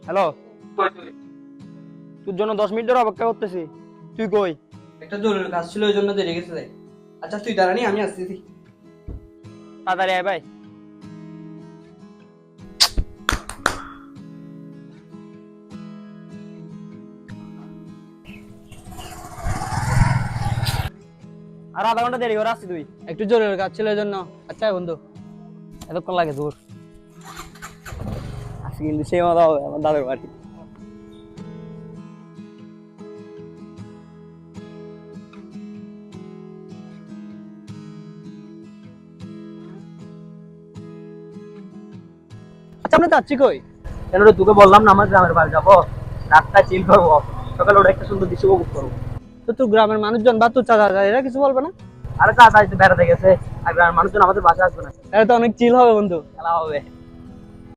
Hello, তোর জন্য 10 minute ধরে অপেক্ষা করতেছি। তুই কই? একটা জরুরি কাজ ছিল, ওই জন্য দেরি গেছে। আচ্ছা তুই দাঁড়ানি, আমি আসতেছি। তাড়াতাড়ি আয় ভাই। আর আধা ঘন্টা দেরি করে আসছি তুই। একটু জরুরি কাজ ছিল, ওই জন্য। আচ্ছা বন্ধু। এতক্ষণ লাগে দূর। আজকে কিন্তু সেই মজা হবে আমার দাদুর বাড়ি। আচ্ছা আমরা যাচ্ছি কই? কেন রে, তোকে বললাম না আমার গ্রামের বাড়ি যাবো, রাস্তায় চিল করবো, সকালে ওটা একটা সুন্দর দৃশ্য উপভোগ করবো। তো তোর গ্রামের মানুষজন বা তোর চাচা এরা কিছু বলবে না? আরে চাচা তো বেড়াতে গেছে, আর গ্রামের মানুষজন আমাদের বাসায় আসবে না। এটা তো অনেক চিল হবে বন্ধু। খেলা হবে।